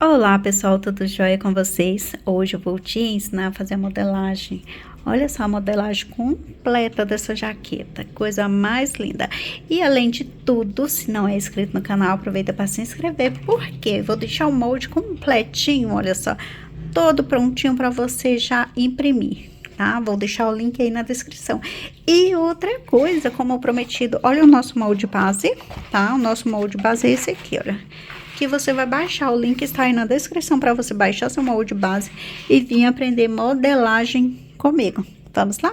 Olá pessoal, tudo jóia com vocês? Hoje eu vou te ensinar a fazer a modelagem. Olha só a modelagem completa dessa jaqueta, coisa mais linda. E além de tudo, se não é inscrito no canal, aproveita para se inscrever, porque vou deixar o molde completinho, olha só, todo prontinho para você já imprimir, tá? Vou deixar o link aí na descrição. E outra coisa, como prometido, olha o nosso molde base, tá? O nosso molde base é esse aqui, olha, que você vai baixar, o link está aí na descrição para você baixar seu molde base e vir aprender modelagem comigo. Vamos lá?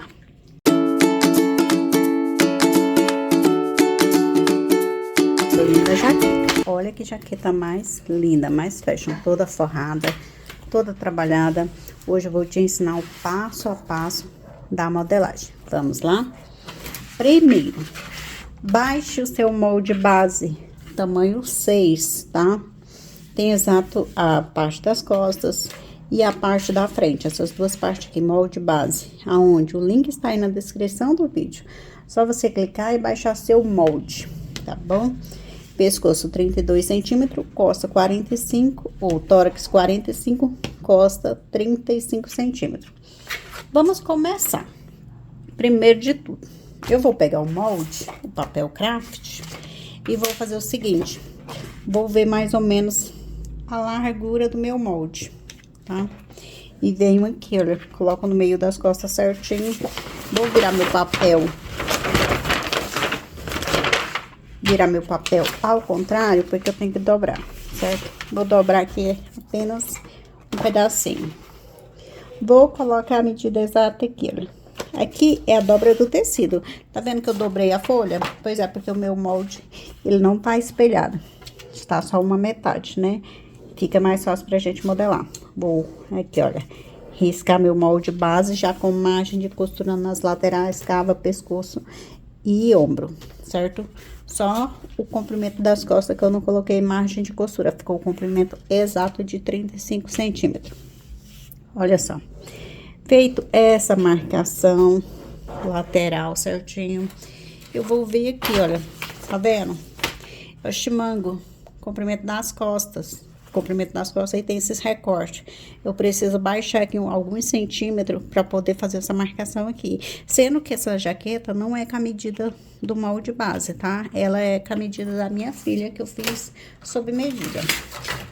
Linda jaqueta. Olha que jaqueta mais linda, mais fashion, toda forrada, toda trabalhada. Hoje eu vou te ensinar o passo a passo da modelagem. Vamos lá? Primeiro, baixe o seu molde base tamanho 6, tá? Tem exato a parte das costas e a parte da frente, essas duas partes aqui, molde base, aonde o link está aí na descrição do vídeo. Só você clicar e baixar seu molde, tá bom? Pescoço 32 centímetros, costa 45, ou tórax 45, costa 35 centímetros. Vamos começar. Primeiro de tudo, eu vou pegar o molde, o papel craft, e vou fazer o seguinte, vou ver mais ou menos a largura do meu molde, tá? E venho aqui, olha, coloco no meio das costas certinho, vou virar meu papel ao contrário, porque eu tenho que dobrar, certo? Vou dobrar aqui apenas um pedacinho. Vou colocar a medida exata aqui, olha. Aqui é a dobra do tecido. Tá vendo que eu dobrei a folha? Pois é, porque o meu molde, ele não tá espelhado. Está só uma metade, né? Fica mais fácil pra gente modelar. Vou aqui, olha, riscar meu molde base já com margem de costura nas laterais, cava, pescoço e ombro, certo? Só o comprimento das costas que eu não coloquei margem de costura. Ficou o comprimento exato de 35 centímetros. Olha só. Feito essa marcação lateral certinho, eu vou vir aqui, olha, tá vendo? Eu chimango, comprimento das costas. Comprimento das costas aí tem esses recortes. Eu preciso baixar aqui alguns centímetros para poder fazer essa marcação aqui. Sendo que essa jaqueta não é com a medida do molde base, tá? Ela é com a medida da minha filha, que eu fiz sob medida.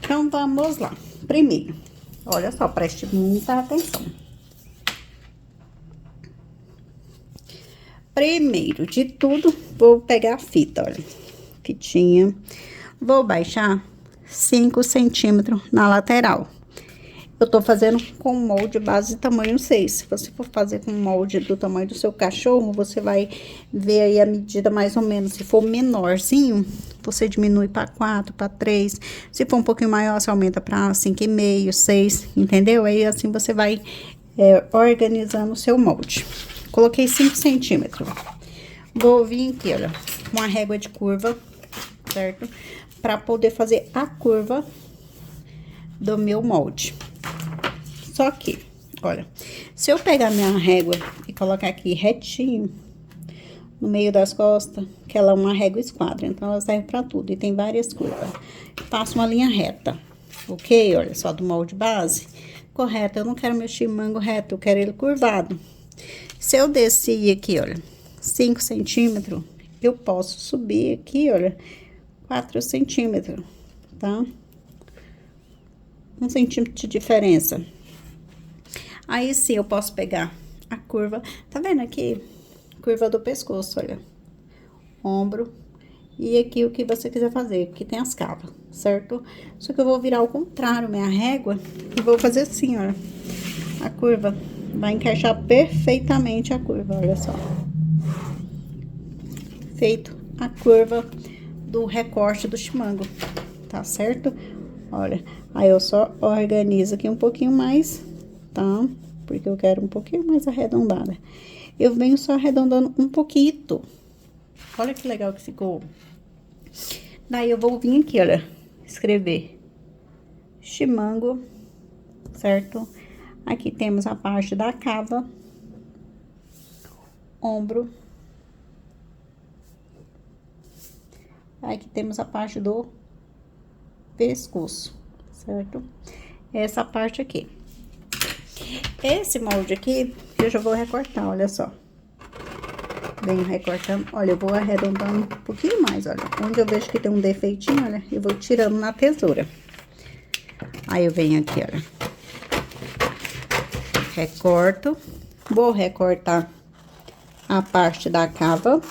Então, vamos lá. Primeiro, olha só, preste muita atenção. Primeiro de tudo, vou pegar a fita, olha, fitinha. Vou baixar 5 centímetros na lateral. Eu tô fazendo com molde base tamanho 6. Se você for fazer com molde do tamanho do seu cachorro, você vai ver aí a medida mais ou menos. Se for menorzinho, você diminui para 4, para 3. Se for um pouquinho maior, você aumenta para 5,5, 6, entendeu? Aí assim você vai organizando o seu molde. Coloquei 5 centímetros. Vou vir aqui, olha, com a régua de curva, certo? Pra poder fazer a curva do meu molde. Só que, olha, se eu pegar minha régua e colocar aqui retinho, no meio das costas, que ela é uma régua esquadra, então ela serve pra tudo, e tem várias curvas. Faço uma linha reta, ok? Olha só, do molde base, correto. Eu não quero meu chimango reto, eu quero ele curvado. Se eu descer aqui, olha, 5 centímetros, eu posso subir aqui, olha, 4 centímetros, tá? 1 centímetro de diferença. Aí sim, eu posso pegar a curva, tá vendo aqui? Curva do pescoço, olha. Ombro. E aqui o que você quiser fazer, aqui tem as cavas, certo? Só que eu vou virar ao contrário minha régua e vou fazer assim, olha. A curva vai encaixar perfeitamente a curva, olha só. Feito a curva do recorte do chimango, tá certo? Olha, aí eu só organizo aqui um pouquinho mais, tá? Porque eu quero um pouquinho mais arredondada. Eu venho só arredondando um pouquinho. Olha que legal que ficou. Daí eu vou vir aqui, olha, escrever chimango, certo? Aqui temos a parte da cava, ombro. Aqui temos a parte do pescoço, certo? Essa parte aqui. Esse molde aqui, eu já vou recortar, olha só. Venho recortando, olha, eu vou arredondando um pouquinho mais, olha. Onde eu vejo que tem um defeitinho, olha, eu vou tirando na tesoura. Aí eu venho aqui, olha. Recorto. Vou recortar a parte da cava.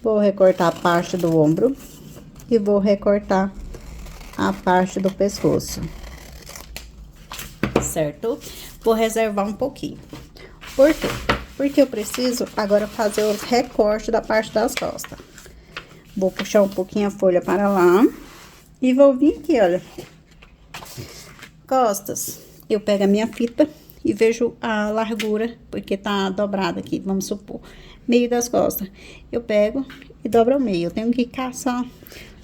Vou recortar a parte do ombro. E vou recortar a parte do pescoço. Certo? Vou reservar um pouquinho. Por quê? Porque eu preciso agora fazer os recortes da parte das costas. Vou puxar um pouquinho a folha para lá. E vou vir aqui, olha. Costas. Eu pego a minha fita e vejo a largura, porque tá dobrada aqui, vamos supor. Meio das costas. Eu pego e dobro ao meio. Eu tenho que caçar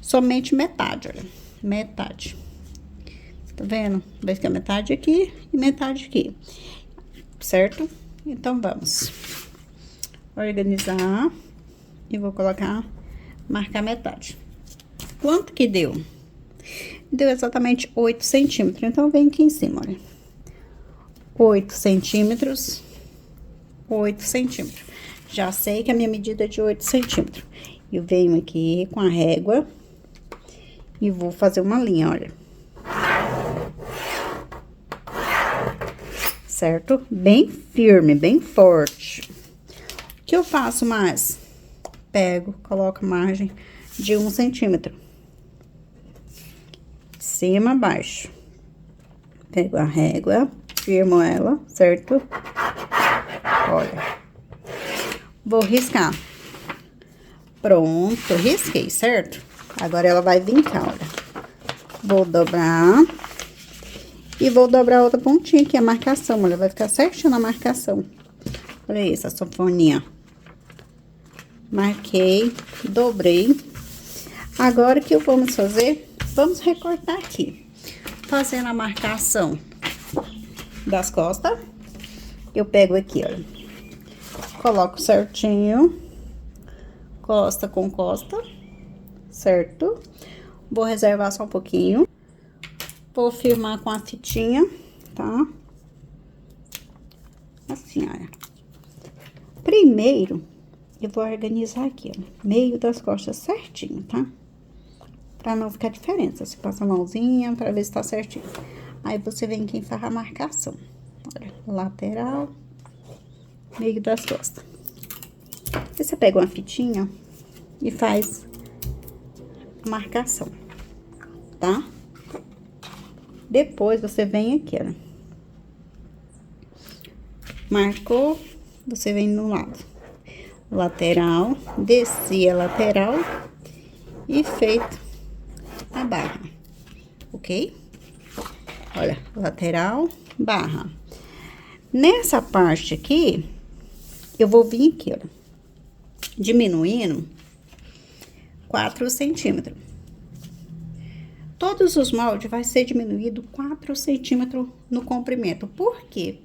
somente metade, olha. Metade. Tá vendo? Vai ficar metade aqui e metade aqui. Certo? Então, vamos organizar e vou colocar, marcar metade. Quanto que deu? Deu exatamente 8 centímetros. Então, vem aqui em cima, olha. 8 centímetros. 8 centímetros. Já sei que a minha medida é de 8 centímetros. Eu venho aqui com a régua e vou fazer uma linha, olha. Certo? Bem firme, bem forte. O que eu faço mais? Pego, coloco a margem de 1 centímetro. De cima a baixo. Pego a régua, firmo ela, certo? Olha. Vou riscar. Pronto, risquei, certo? Agora ela vai vincar, olha. Vou dobrar. E vou dobrar outra pontinha aqui, a marcação, olha, vai ficar certinho na marcação. Olha isso, a sanfoninha. Marquei, dobrei. Agora, o que vamos fazer? Vamos recortar aqui. Fazendo a marcação das costas. Eu pego aqui, olha. Coloco certinho. Costa com costa. Certo? Vou reservar só um pouquinho. Vou firmar com a fitinha, tá? Assim, olha. Primeiro, eu vou organizar aqui, ó. Meio das costas certinho, tá? Pra não ficar diferença. Você passa a mãozinha pra ver se tá certinho. Aí, você vem aqui e faz a marcação. Olha, lateral, meio das costas. Aí, você pega uma fitinha e faz a marcação, tá? Depois, você vem aqui, ó. Marcou, você vem no lado. Lateral, desci a lateral e feito a barra, ok? Olha, lateral, barra. Nessa parte aqui, eu vou vir aqui, olha, diminuindo 4 centímetros. Todos os moldes vai ser diminuído 4 centímetros no comprimento. Por quê?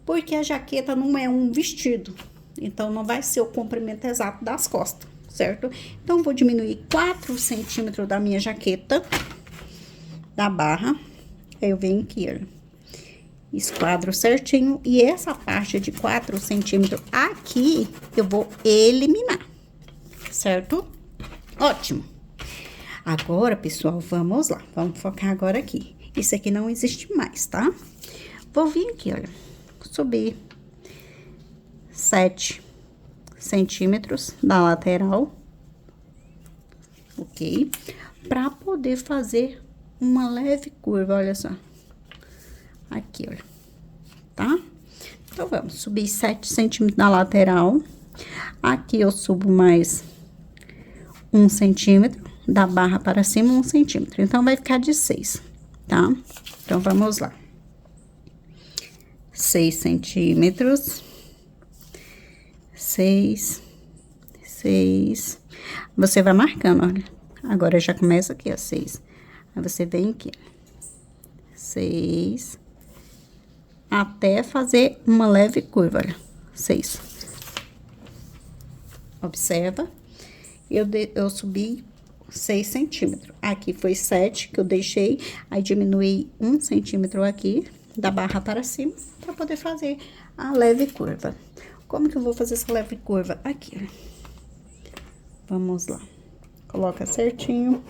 Porque a jaqueta não é um vestido. Então, não vai ser o comprimento exato das costas, certo? Então, vou diminuir 4 centímetros da minha jaqueta, da barra. Aí, eu venho aqui, olha. Esquadro certinho. E essa parte de 4 centímetros aqui, eu vou eliminar, certo? Ótimo. Agora, pessoal, vamos lá. Vamos focar agora aqui. Isso aqui não existe mais, tá? Vou vir aqui, olha. Subir 7 centímetros da lateral. Ok? Pra poder fazer uma leve curva, olha só. Aqui, olha. Tá? Então, vamos subir 7 centímetros da lateral. Aqui eu subo mais 1 centímetro. Da barra para cima, 1 centímetro. Então, vai ficar de 6, tá? Então, vamos lá. 6 centímetros. 6. Você vai marcando, olha. Agora, já começa aqui, ó, 6. Aí, você vem aqui. 6. Até fazer uma leve curva, olha. 6. Observa. Eu subi 6 centímetros. Aqui foi 7 que eu deixei, aí diminui 1 centímetro aqui, da barra para cima, para poder fazer a leve curva. Como que eu vou fazer essa leve curva? Aqui, ó. Vamos lá. Coloca certinho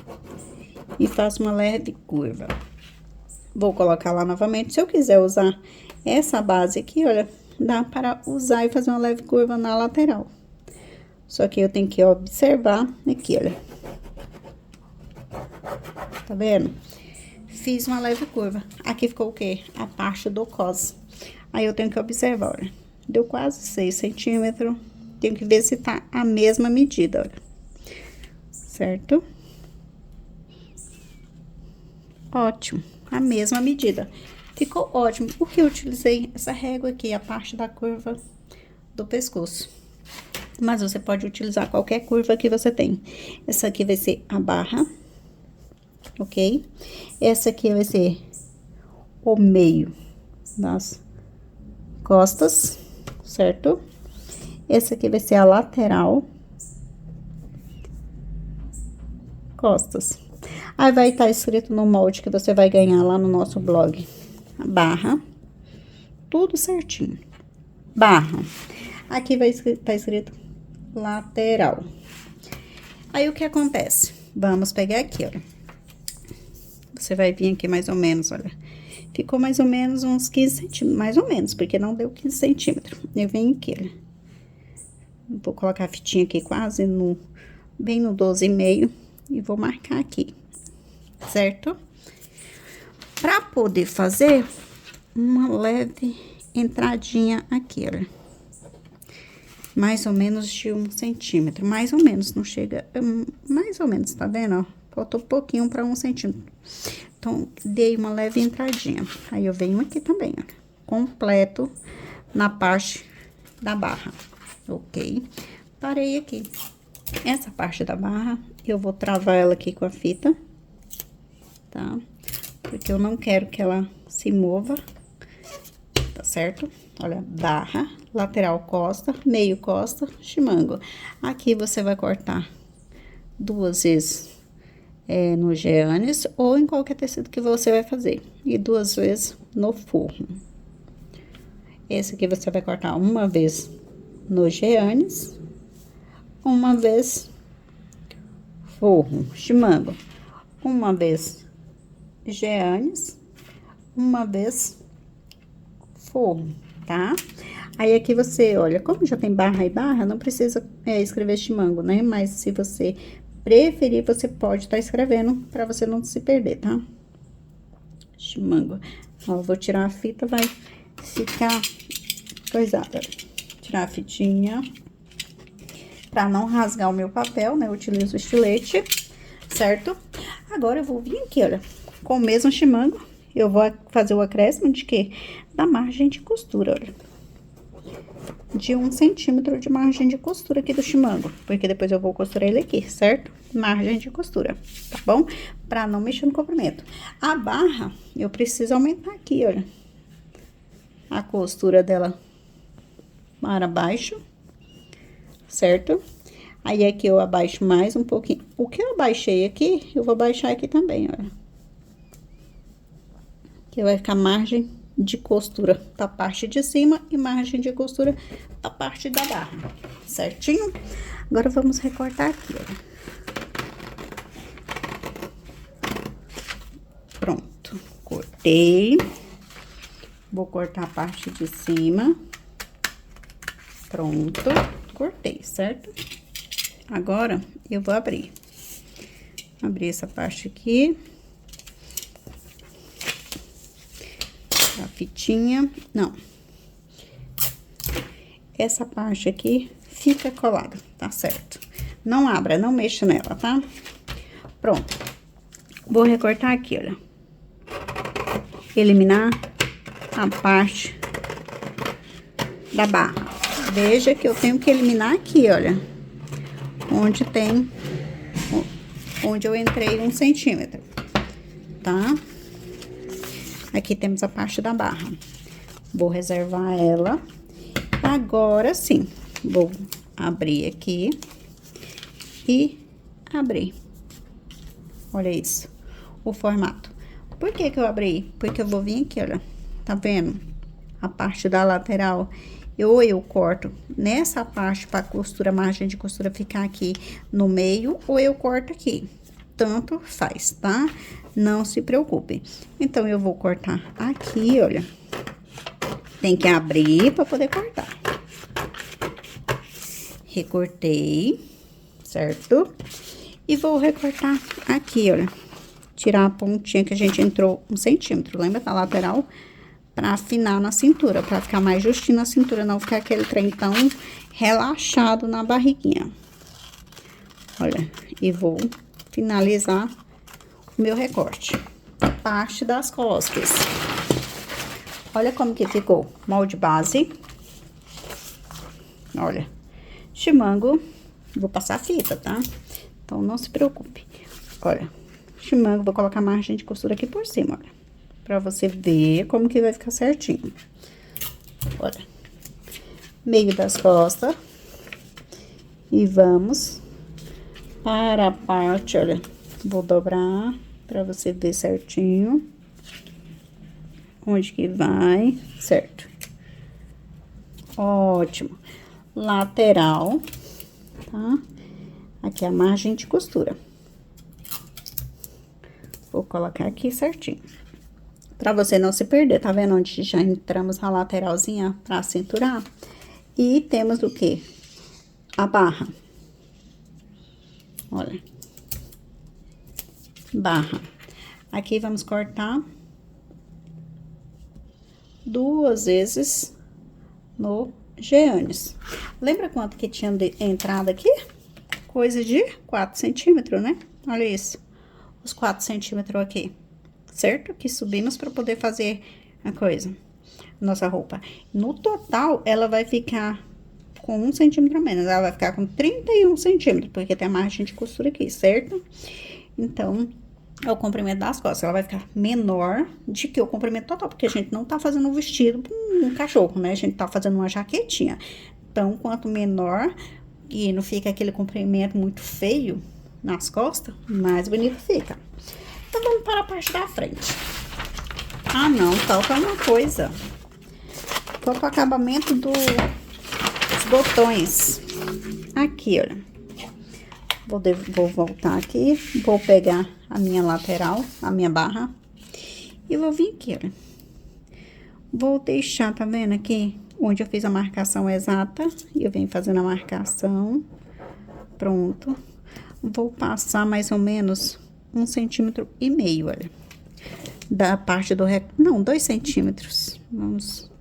e faço uma leve curva. Vou colocar lá novamente. Se eu quiser usar essa base aqui, olha, dá para usar e fazer uma leve curva na lateral. Só que eu tenho que observar aqui, olha. Tá vendo? Fiz uma leve curva. Aqui ficou o quê? A parte do cos. Aí eu tenho que observar, olha. Deu quase 6 centímetros. Tenho que ver se tá a mesma medida, olha. Certo? Ótimo. A mesma medida. Ficou ótimo. Por que eu utilizei essa régua aqui, a parte da curva do pescoço? Mas você pode utilizar qualquer curva que você tem. Essa aqui vai ser a barra, ok? Essa aqui vai ser o meio das costas, certo? Essa aqui vai ser a lateral, costas. Aí vai estar escrito no molde que você vai ganhar lá no nosso blog. A barra, tudo certinho. Barra. Aqui vai estar escrito lateral. Aí, o que acontece? Vamos pegar aqui, olha. Você vai vir aqui mais ou menos, olha. Ficou mais ou menos uns 15 centímetros, mais ou menos, porque não deu 15 centímetros. Eu venho aqui, olha. Vou colocar a fitinha aqui quase no, bem no 12,5 e vou marcar aqui, certo? Pra poder fazer uma leve entradinha aqui, olha. Mais ou menos de 1 centímetro, mais ou menos, não chega, mais ou menos, tá vendo, ó? Faltou um pouquinho para 1 centímetro. Então, dei uma leve entradinha. Aí, eu venho aqui também, ó, completo na parte da barra, ok? Parei aqui. Essa parte da barra, eu vou travar ela aqui com a fita, tá? Porque eu não quero que ela se mova, tá certo? Olha, barra, lateral costa, meio costa, chimango. Aqui você vai cortar 2 vezes no geanes ou em qualquer tecido que você vai fazer. E 2 vezes no forro. Esse aqui você vai cortar 1 vez no geanes, 1 vez forro, chimango. 1 vez geanes, 1 vez forro, tá? Aí, aqui você, olha, como já tem barra e barra, não precisa escrever chimango, né? Mas se você preferir, você pode estar escrevendo pra você não se perder, tá? Chimango. Ó, vou tirar a fita, vai ficar coisada. Tirar a fitinha. Pra não rasgar o meu papel, né? Eu utilizo o estilete, certo? Agora, eu vou vir aqui, olha, com o mesmo chimango. Eu vou fazer o acréscimo de quê? Da margem de costura, olha. De 1 centímetro de margem de costura aqui do chimango. Porque depois eu vou costurar ele aqui, certo? Margem de costura, tá bom? Pra não mexer no comprimento. A barra, eu preciso aumentar aqui, olha. A costura dela para baixo, certo? Aí, aqui eu abaixo mais um pouquinho. O que eu abaixei aqui, eu vou baixar aqui também, olha. Que vai ficar margem de costura da parte de cima e margem de costura da parte da barra, certinho? Agora, vamos recortar aqui, olha. Pronto, cortei. Vou cortar a parte de cima. Pronto, cortei, certo? Agora, eu vou abrir. Abrir essa parte aqui. A fitinha, não. Essa parte aqui fica colada, tá certo? Não abra, não mexa nela, tá? Pronto. Vou recortar aqui, olha. Eliminar a parte da barra. Veja que eu tenho que eliminar aqui, olha. Onde tem... Onde eu entrei 1 centímetro, tá? Aqui temos a parte da barra. Vou reservar ela. Agora sim, vou abrir aqui e abrir. Olha isso, o formato. Por que que eu abri? Porque eu vou vir aqui, olha, tá vendo? A parte da lateral, eu corto nessa parte pra costura, margem de costura ficar aqui no meio, ou eu corto aqui. Tanto faz, tá? Não se preocupe. Então, eu vou cortar aqui, olha. Tem que abrir pra poder cortar. Recortei, certo? E vou recortar aqui, olha. Tirar a pontinha que a gente entrou 1 centímetro, lembra da lateral? Pra afinar na cintura, pra ficar mais justinho na cintura, não ficar aquele trem tão relaxado na barriguinha. Olha, e vou finalizar o meu recorte. Parte das costas. Olha como que ficou. Molde base. Olha. Chimango. Vou passar fita, tá? Então, não se preocupe. Olha. Chimango, vou colocar margem de costura aqui por cima, olha. Pra você ver como que vai ficar certinho. Olha. Meio das costas. E vamos para a parte, olha. Vou dobrar pra você ver certinho. Onde que vai, certo. Ótimo. Lateral, tá? Aqui a margem de costura. Vou colocar aqui certinho. Pra você não se perder, tá vendo onde já entramos na lateralzinha pra cinturar? E temos o quê? A barra. Olha. Barra. Aqui vamos cortar 2 vezes no geanes. Lembra quanto que tinha de entrada aqui? Coisa de 4 centímetros, né? Olha isso. Os 4 centímetros aqui, certo? Que subimos para poder fazer a coisa, nossa roupa. No total, ela vai ficar com 1 centímetro a menos. Ela vai ficar com 31 centímetros, porque tem a margem de costura aqui, certo? Então, é o comprimento das costas. Ela vai ficar menor de que o comprimento total, porque a gente não tá fazendo um vestido pra um cachorro, né? A gente tá fazendo uma jaquetinha. Então, quanto menor e não fica aquele comprimento muito feio nas costas, mais bonito fica. Então, vamos para a parte da frente. Ah, não, falta uma coisa. Falta o acabamento dos botões. Aqui, olha. Vou voltar aqui, vou pegar a minha lateral, a minha barra, e vou vir aqui, olha. Vou deixar, tá vendo aqui, onde eu fiz a marcação exata, e eu venho fazendo a marcação, pronto. Vou passar mais ou menos 1,5 centímetro, olha, da parte do recorte, não, 2 centímetros, vamos,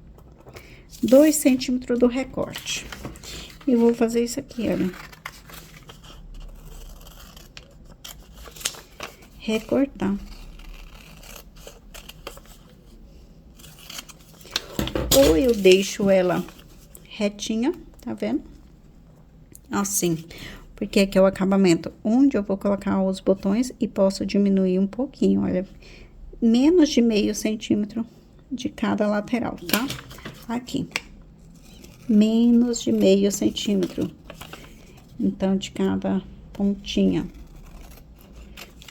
2 centímetros do recorte. E vou fazer isso aqui, olha. Recortar. Ou eu deixo ela retinha, tá vendo? Assim, porque aqui é o acabamento onde eu vou colocar os botões e posso diminuir um pouquinho, olha, menos de 0,5 centímetro de cada lateral, tá? Aqui, menos de 0,5 centímetro, então, de cada pontinha.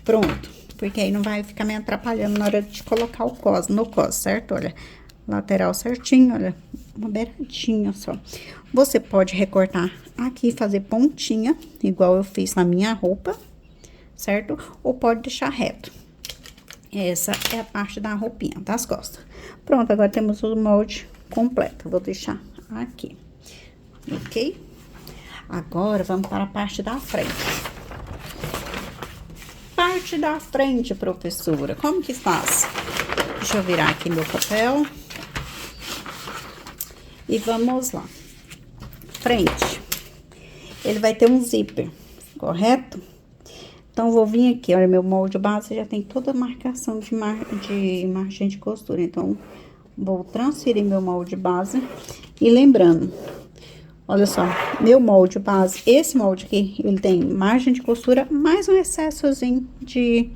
Pronto, porque aí não vai ficar me atrapalhando na hora de colocar o cos, no cos, certo? Olha, lateral certinho, olha, uma beiradinha só. Você pode recortar aqui, fazer pontinha, igual eu fiz na minha roupa, certo? Ou pode deixar reto. Essa é a parte da roupinha, das costas. Pronto, agora temos o molde completo. Vou deixar aqui, ok? Agora, vamos para a parte da frente. Parte da frente, professora, como que faz? Deixa eu virar aqui meu papel. E vamos lá. Frente. Ele vai ter um zíper, correto? Então, vou vir aqui, olha, meu molde base já tem toda a marcação de margem de costura. Então, vou transferir meu molde base. E lembrando, olha só, meu molde base, esse molde aqui, ele tem margem de costura, mais um excessozinho de...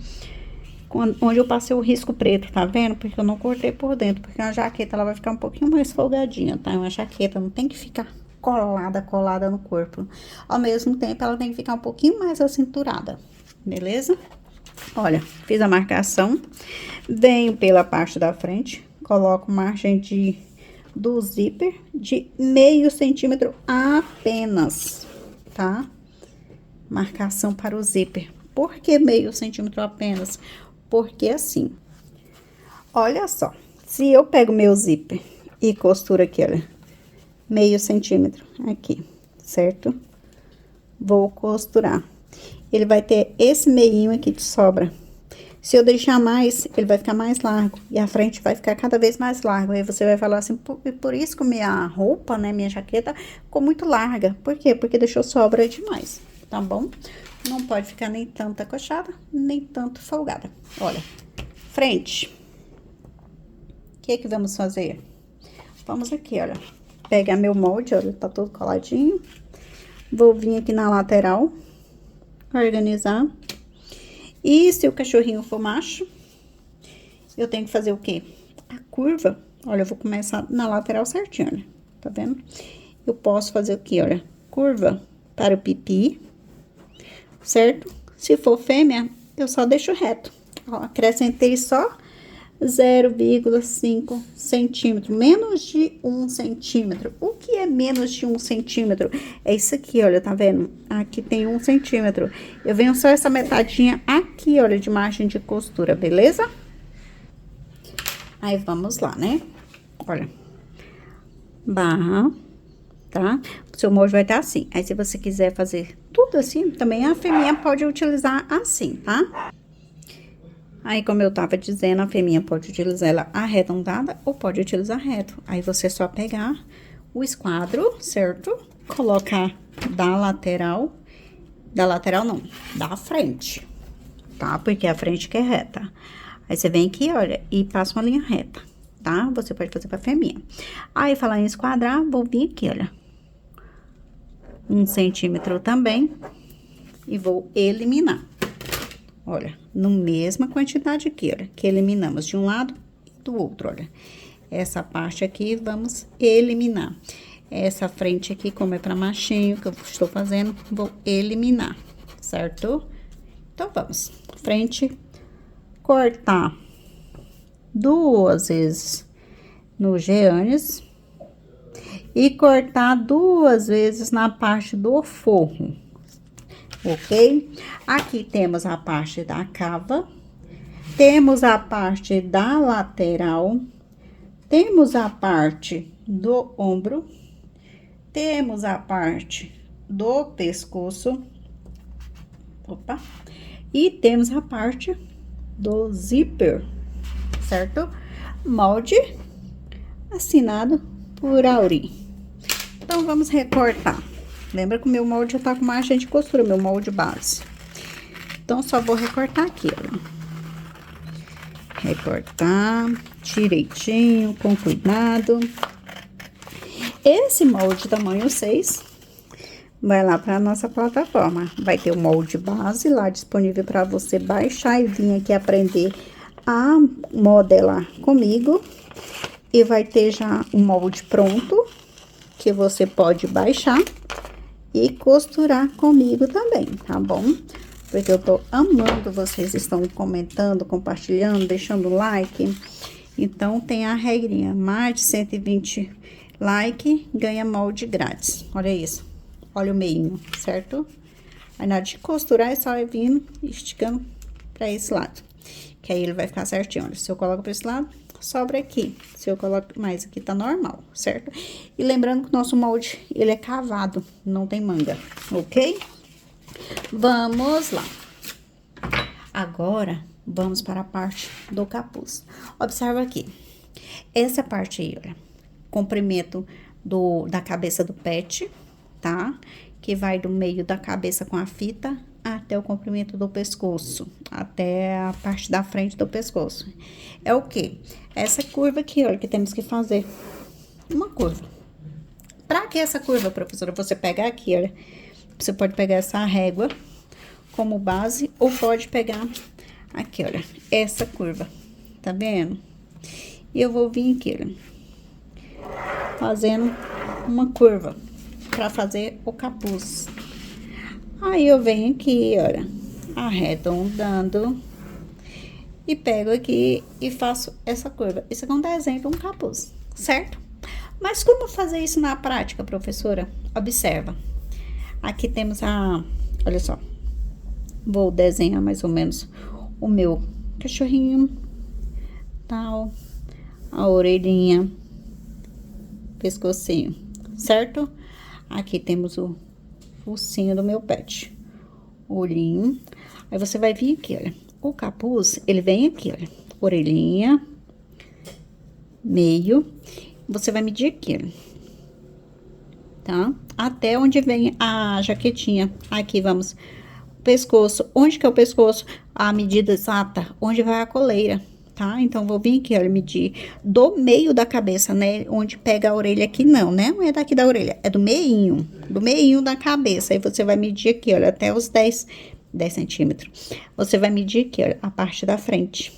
onde eu passei o risco preto, tá vendo? Porque eu não cortei por dentro, porque a jaqueta, ela vai ficar um pouquinho mais folgadinha, tá? Uma jaqueta não tem que ficar colada no corpo. Ao mesmo tempo, ela tem que ficar um pouquinho mais acinturada, beleza? Olha, fiz a marcação, venho pela parte da frente, coloco margem do zíper de meio centímetro apenas, tá? Marcação para o zíper. Por que meio centímetro apenas? Porque assim, olha só, se eu pego meu zíper e costuro aqui, olha, meio centímetro aqui, certo? Vou costurar. Ele vai ter esse meinho aqui de sobra. Se eu deixar mais, ele vai ficar mais largo. E a frente vai ficar cada vez mais largo. Aí você vai falar assim, por isso que minha roupa, né, minha jaqueta ficou muito larga. Por quê? Porque deixou sobra demais, tá bom? Não pode ficar nem tanto acochada, nem tanto folgada. Olha, frente. O que que vamos fazer? Vamos aqui, olha. Pegar meu molde, olha, tá todo coladinho. Vou vir aqui na lateral, organizar. E se o cachorrinho for macho, eu tenho que fazer o quê? A curva, olha, eu vou começar na lateral certinho, olha, tá vendo? Eu posso fazer o quê, olha? Curva para o pipi, certo? Se for fêmea, eu só deixo reto. Ó, acrescentei só 0,5 centímetro, menos de 1 centímetro. O que é menos de 1 centímetro? É isso aqui, olha, tá vendo? Aqui tem 1 centímetro. Eu venho só essa metadinha aqui, olha, de margem de costura, beleza? Aí, vamos lá, né? Olha, barra, tá? O seu molde vai estar assim. Aí, se você quiser fazer tudo assim, também a fêmea pode utilizar assim, tá? Aí, como eu tava dizendo, a fêmea pode utilizar ela arredondada ou pode utilizar reto. Aí, você só pegar o esquadro, certo? Colocar da lateral não, da frente, tá? Porque a frente que é reta. Aí, você vem aqui, olha, e passa uma linha reta, tá? Você pode fazer pra fêmea. Aí, falar em esquadrar, vou vir aqui, olha. 1 centímetro também. E vou eliminar. Olha, na mesma quantidade aqui, olha, que eliminamos de um lado e do outro, olha. Essa parte aqui, vamos eliminar. Essa frente aqui, como é pra machinho, que eu estou fazendo, vou eliminar, certo? Então, vamos. Frente, cortar 2 vezes no geanes e cortar 2 vezes na parte do forro. Ok? Aqui temos a parte da cava, temos a parte da lateral, temos a parte do ombro, temos a parte do pescoço, opa, e temos a parte do zíper, certo? Molde assinado por Auri. Então, vamos recortar. Lembra que o meu molde já tá com margem de costura, meu molde base. Então, só vou recortar aqui, ó. Recortar direitinho, com cuidado. Esse molde tamanho 6 vai lá pra nossa plataforma. Vai ter o molde base lá disponível para você baixar e vir aqui aprender a modelar comigo. E vai ter já um molde pronto, que você pode baixar e costurar comigo também, tá bom? Porque eu tô amando, vocês estão comentando, compartilhando, deixando like. Então, tem a regrinha, mais de 120 like, ganha molde grátis. Olha isso, olha o meinho, certo? Aí, na hora de costurar, é só ir vindo, esticando pra esse lado. Que aí, ele vai ficar certinho, olha. Se eu coloco pra esse lado, sobra aqui. Se eu coloco mais aqui, tá normal, certo? E lembrando que o nosso molde, ele é cavado, não tem manga, ok? Vamos lá. Agora, vamos para a parte do capuz. Observa aqui. Essa parte aí, olha. Comprimento da cabeça do pet, tá? Que vai do meio da cabeça com a fita até o comprimento do pescoço, até a parte da frente do pescoço. É o quê? Essa curva aqui, olha, que temos que fazer. Uma curva. Pra que essa curva, professora? Você pegar aqui, olha. Você pode pegar essa régua como base, ou pode pegar aqui, olha, essa curva. Tá vendo? E eu vou vir aqui, olha, fazendo uma curva pra fazer o capuz. Aí, eu venho aqui, olha, arredondando e pego aqui e faço essa curva. Isso aqui é um desenho de um capuz, certo? Mas como fazer isso na prática, professora? Observa. Aqui temos olha só. Vou desenhar mais ou menos o meu cachorrinho, tal, a orelhinha, pescocinho, certo? Aqui temos o focinho do meu pet, olhinho. Aí você vai vir aqui, olha, o capuz, ele vem aqui, olha, orelhinha, meio, você vai medir aqui, olha, tá? Até onde vem a jaquetinha. Aqui, vamos, pescoço, onde que é o pescoço? A medida exata, onde vai a coleira, tá? Então, vou vir aqui, olha, medir do meio da cabeça, né? Onde pega a orelha aqui, não, né? Não é daqui da orelha, é do meinho da cabeça. Aí, você vai medir aqui, olha, até os 10 centímetros. Você vai medir aqui, olha, a parte da frente,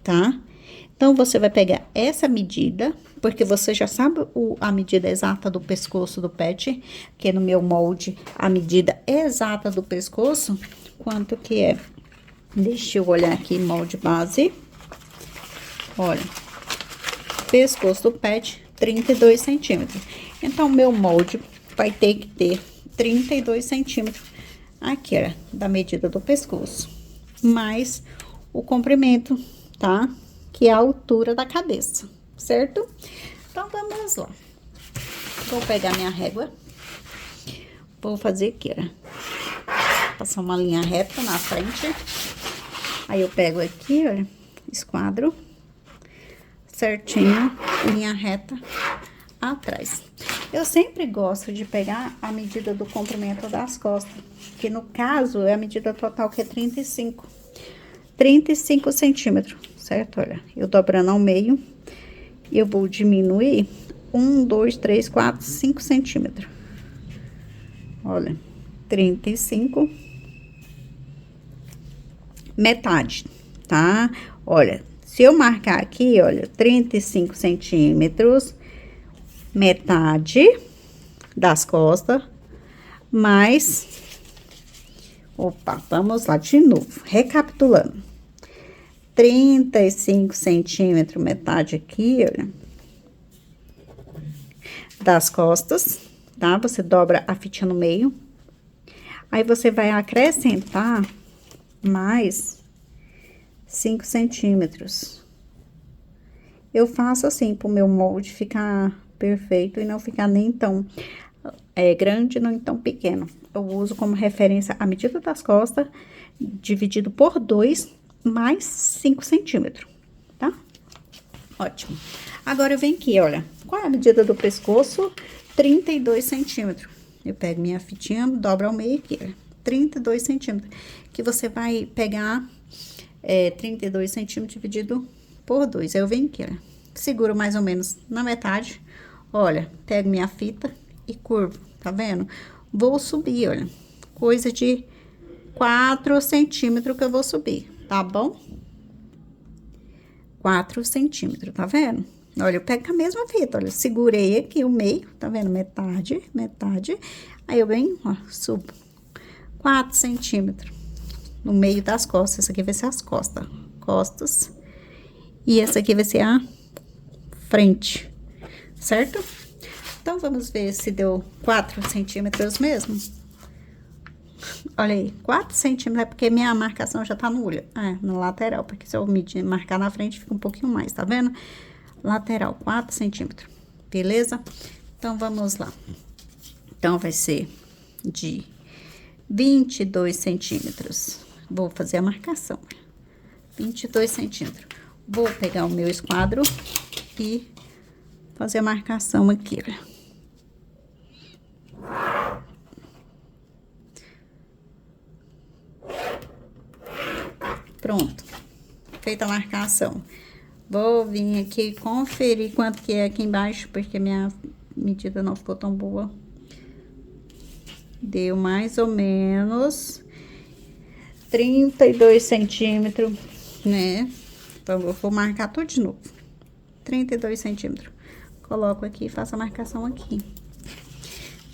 tá? Então, você vai pegar essa medida, porque você já sabe a medida exata do pescoço do pet, que no meu molde, a medida exata do pescoço, quanto que é? Deixa eu olhar aqui, molde base. Olha, pescoço do pet, 32 centímetros. Então, meu molde vai ter que ter 32 centímetros aqui, ó, da medida do pescoço, mais o comprimento, tá? Que é a altura da cabeça, certo? Então, vamos lá. Vou pegar minha régua. Vou fazer aqui, ó. Passar uma linha reta na frente. Aí, eu pego aqui, olha, esquadro. Certinho, linha reta atrás. Eu sempre gosto de pegar a medida do comprimento das costas, que no caso é a medida total, que é 35 centímetros, certo? Olha, eu dobrando ao meio, eu vou diminuir 1, 2, 3, 4, 5 centímetros. Olha, 35, metade, tá? Olha, se eu marcar aqui, olha, 35 centímetros, metade das costas, mais... Opa, vamos lá de novo, recapitulando. 35 centímetros, metade aqui, olha, das costas, tá? Você dobra a fitinha no meio. Aí, você vai acrescentar mais 5 centímetros. Eu faço assim, pro meu molde ficar perfeito e não ficar nem tão grande, nem tão pequeno. Eu uso como referência a medida das costas, dividido por 2, mais 5 centímetros, tá? Ótimo. Agora, eu venho aqui, olha, qual é a medida do pescoço? 32 centímetros. Eu pego minha fitinha, dobro ao meio aqui, ó, 32 centímetros. Que você vai pegar 32 centímetros dividido por 2. Aí, eu venho aqui, olha, seguro mais ou menos na metade, olha, pego minha fita e curvo, tá vendo? Vou subir, olha, coisa de 4 centímetros que eu vou subir, tá bom? 4 centímetros, tá vendo? Olha, eu pego com a mesma fita, olha, segurei aqui o meio, tá vendo? Metade, metade. Aí, eu venho, ó, subo 4 centímetros no meio das costas. Essa aqui vai ser as costas. E essa aqui vai ser a frente, certo? Então, vamos ver se deu 4 centímetros mesmo. Olha aí, 4 centímetros, é porque minha marcação já tá no olho, no lateral, porque se eu medir, marcar na frente, fica um pouquinho mais, tá vendo? Lateral, 4 centímetros, beleza? Então, vamos lá. Então, vai ser de 22 centímetros. Vou fazer a marcação, 22 centímetros. Vou pegar o meu esquadro e fazer a marcação aqui, olha. Pronto, feita a marcação. Vou vir aqui conferir quanto que é aqui embaixo, porque minha medida não ficou tão boa. Deu mais ou menos 32 centímetros, né? Então, eu vou marcar tudo de novo. 32 centímetros. Coloco aqui e faço a marcação aqui.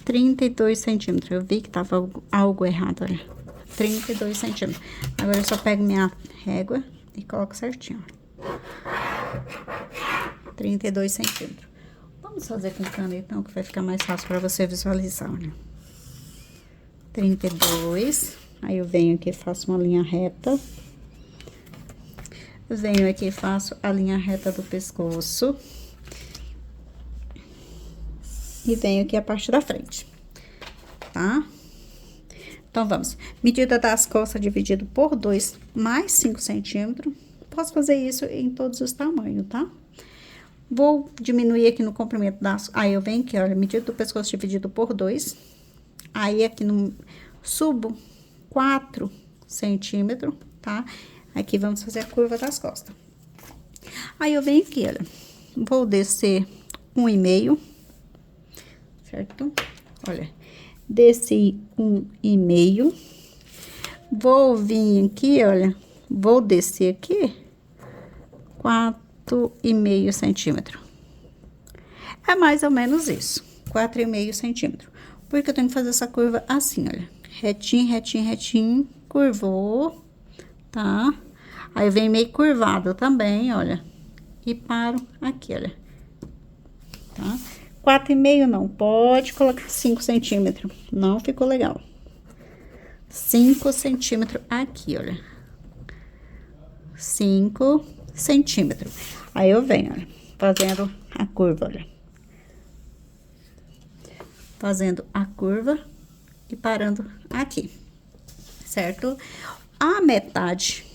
32 centímetros. Eu vi que tava algo errado, olha. 32 centímetros. Agora eu só pego minha régua e coloco certinho, ó. 32 centímetros. Vamos fazer com canetão, que vai ficar mais fácil pra você visualizar, olha. 32. Aí eu venho aqui e faço uma linha reta. Venho aqui e faço a linha reta do pescoço. E venho aqui a parte da frente, tá? Então, vamos. Medida das costas dividido por 2, mais 5 centímetros. Posso fazer isso em todos os tamanhos, tá? Vou diminuir aqui no comprimento das... Aí, eu venho aqui, olha, medida do pescoço dividido por 2. Aí, aqui no... Subo 4 centímetros, tá? Aqui, vamos fazer a curva das costas. Aí, eu venho aqui, olha. Vou descer 1,5. Certo? Olha, desci 1,5. Vou vir aqui, olha, vou descer aqui 4,5 centímetros. É mais ou menos isso, 4,5 centímetros. Porque eu tenho que fazer essa curva assim, olha, retinho, retinho, retinho, curvou, tá? Aí vem meio curvado também, olha, e paro aqui, olha, tá? 4,5 não, pode colocar 5 centímetros, não ficou legal. 5 centímetros aqui, olha. 5 centímetros. Aí, eu venho, olha, fazendo a curva, olha. Fazendo a curva e parando aqui, certo? A metade,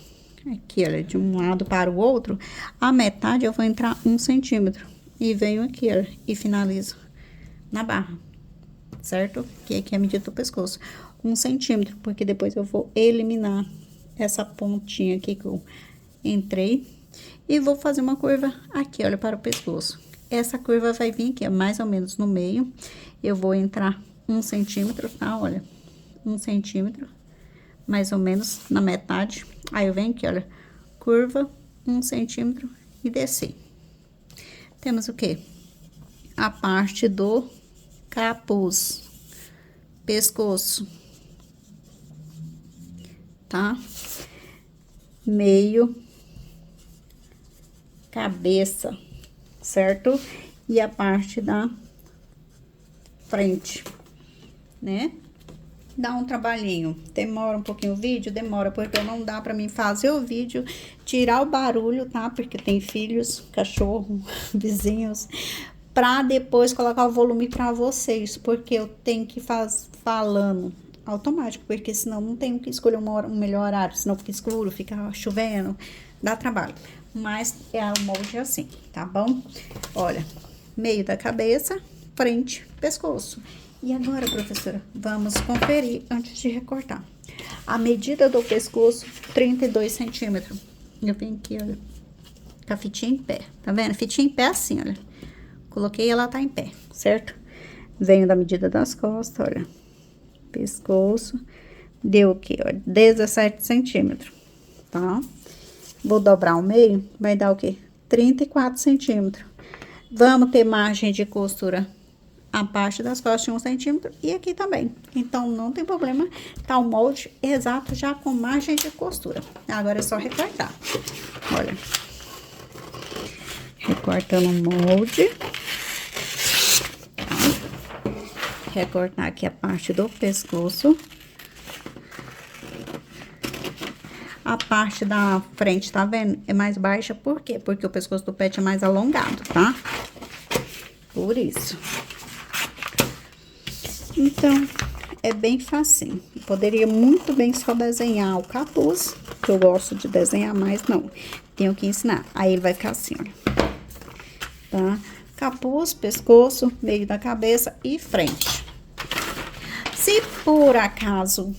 aqui, olha, de um lado para o outro, a metade eu vou entrar 1 centímetro. E venho aqui, ó, e finalizo na barra, certo? Que aqui é a medida do pescoço. 1 centímetro, porque depois eu vou eliminar essa pontinha aqui que eu entrei. E vou fazer uma curva aqui, olha, para o pescoço. Essa curva vai vir aqui, ó, mais ou menos no meio. Eu vou entrar 1 centímetro, tá? Olha, 1 centímetro, mais ou menos na metade. Aí, eu venho aqui, olha, curva, 1 centímetro e descer. Temos o quê? A parte do capuz, pescoço, tá? Meio, cabeça, certo? E a parte da frente, né? Dá um trabalhinho, demora um pouquinho o vídeo, demora, porque não dá pra mim fazer o vídeo, tirar o barulho, tá? Porque tem filhos, cachorro, vizinhos, pra depois colocar o volume pra vocês, porque eu tenho que falando automático, porque senão não tenho que escolher um melhor horário, senão fica escuro, fica chovendo, dá trabalho. Mas o molde é assim, tá bom? Olha, meio da cabeça, frente, pescoço. E agora, professora, vamos conferir antes de recortar. A medida do pescoço, 32 centímetros. Eu venho aqui, olha, com a fitinha em pé, tá vendo? Fitinha em pé assim, olha. Coloquei e ela tá em pé, certo? Venho da medida das costas, olha. Pescoço, deu o quê? Olha, 17 centímetros, tá? Vou dobrar o meio, vai dar o quê? 34 centímetros. Vamos ter margem de costura a parte das costas de 1 centímetro e aqui também. Então, não tem problema, tá o molde exato já com margem de costura. Agora é só recortar. Olha. Recortando o molde. Tá? Recortar aqui a parte do pescoço. A parte da frente, tá vendo? É mais baixa, por quê? Porque o pescoço do pet é mais alongado, tá? Por isso. Então, é bem facinho. Poderia muito bem só desenhar o capuz, que eu gosto de desenhar, mas não. Tenho que ensinar. Aí, ele vai ficar assim, olha. Tá? Capuz, pescoço, meio da cabeça e frente. Se por acaso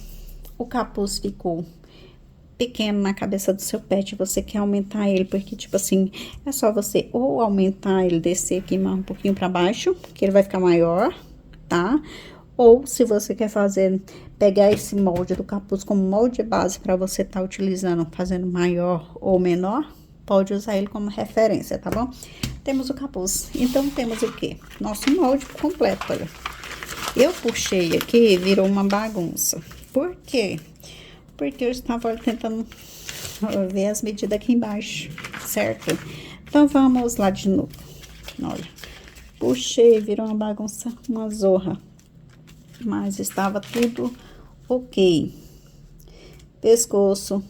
o capuz ficou pequeno na cabeça do seu pet, você quer aumentar ele, porque, tipo assim, é só você ou aumentar ele, descer aqui mais um pouquinho pra baixo, que ele vai ficar maior, tá? Ou, se você quer fazer, pegar esse molde do capuz como molde base pra você tá utilizando, fazendo maior ou menor, pode usar ele como referência, tá bom? Temos o capuz. Então, temos o quê? Nosso molde completo, olha. Eu puxei aqui, virou uma bagunça. Por quê? porque eu estava tentando ver as medidas aqui embaixo, certo? Então, vamos lá de novo. Olha, puxei, virou uma bagunça, uma zorra. Mas estava tudo ok. Pescoço,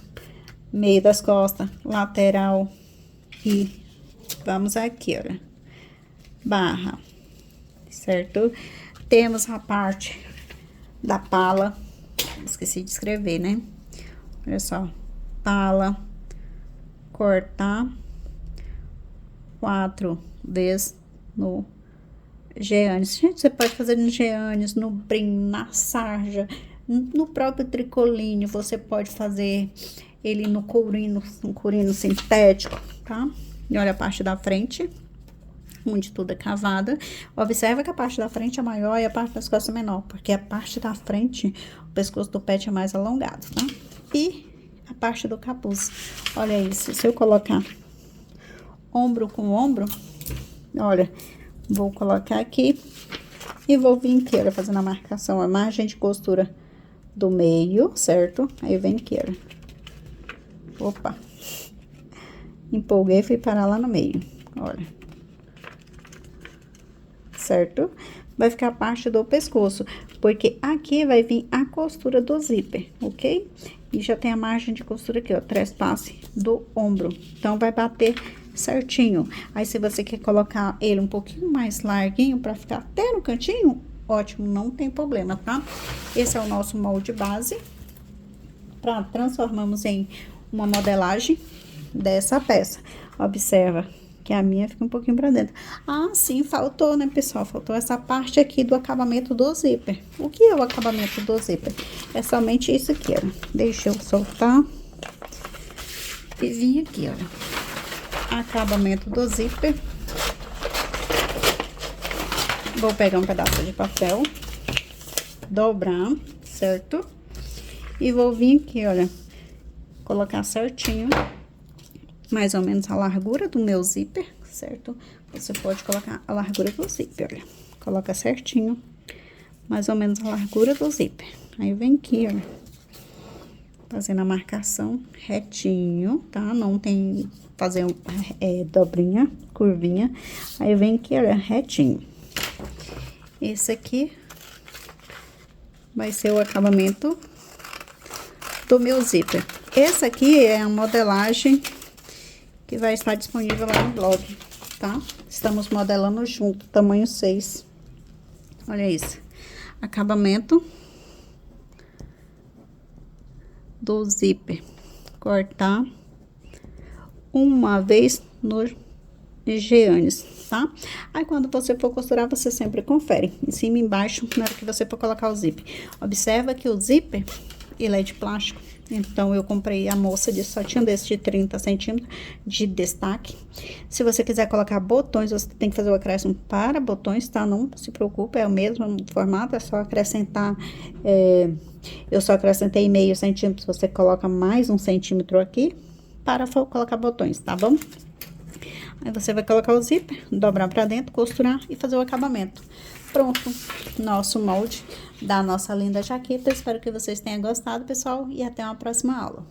meio das costas, lateral e vamos aqui, olha, barra, certo? Temos a parte da pala, esqueci de escrever, né? Olha só, pala, cortar 4 vezes no geanes. Gente, você pode fazer no geanes, no brim, na sarja, no próprio tricoline, você pode fazer ele no courino sintético, tá? E olha a parte da frente, onde tudo é cavada. Observa que a parte da frente é maior e a parte das costas é menor, porque a parte da frente, o pescoço do pet é mais alongado, tá? E a parte do capuz, olha isso, se eu colocar ombro com ombro, olha, vou colocar aqui e vou vir aqui, olha, fazendo a marcação, a margem de costura do meio, certo? Aí vem aqui, olha. Opa! Empolguei e fui parar lá no meio, olha. Certo? Vai ficar a parte do pescoço, porque aqui vai vir a costura do zíper, ok? E já tem a margem de costura aqui, ó, trespasse do ombro. Então, vai bater certinho. Aí, se você quer colocar ele um pouquinho mais larguinho, pra ficar até no cantinho, ótimo, não tem problema, tá? Esse é o nosso molde base. Transformamos em uma modelagem dessa peça. Observa que a minha fica um pouquinho pra dentro. Ah, sim, faltou, né, pessoal? Faltou essa parte aqui do acabamento do zíper. O que é o acabamento do zíper? É somente isso aqui, ó. Deixa eu soltar. E vim aqui, ó. Acabamento do zíper. Vou pegar um pedaço de papel. Dobrar, certo? E vou vir aqui, olha. Colocar certinho. Mais ou menos a largura do meu zíper, certo? Você pode colocar a largura do zíper, olha. Coloca certinho, mais ou menos a largura do zíper. Aí, vem aqui, olha. Fazendo a marcação retinho, tá? Não tem fazer dobrinha, curvinha. Aí, vem aqui, olha, retinho. Esse aqui vai ser o acabamento do meu zíper. Esse aqui é a modelagem que vai estar disponível lá no blog, tá? Estamos modelando junto, tamanho 6. Olha isso. Acabamento do zíper. Cortar uma vez no geanes, tá? Aí, quando você for costurar, você sempre confere em cima e embaixo, na hora que você for colocar o zíper. Observa que o zíper, ele é de plástico. Então, eu comprei a moça de só tinha desse de 30 centímetros de destaque. Se você quiser colocar botões, você tem que fazer o acréscimo para botões, tá? Não se preocupe, é o mesmo formato, é só acrescentar. Eu só acrescentei meio centímetro, você coloca mais 1 centímetro aqui para colocar botões, tá bom? Aí, você vai colocar o zíper, dobrar pra dentro, costurar e fazer o acabamento. Pronto, nosso molde da nossa linda jaqueta. Espero que vocês tenham gostado, pessoal, e até uma próxima aula.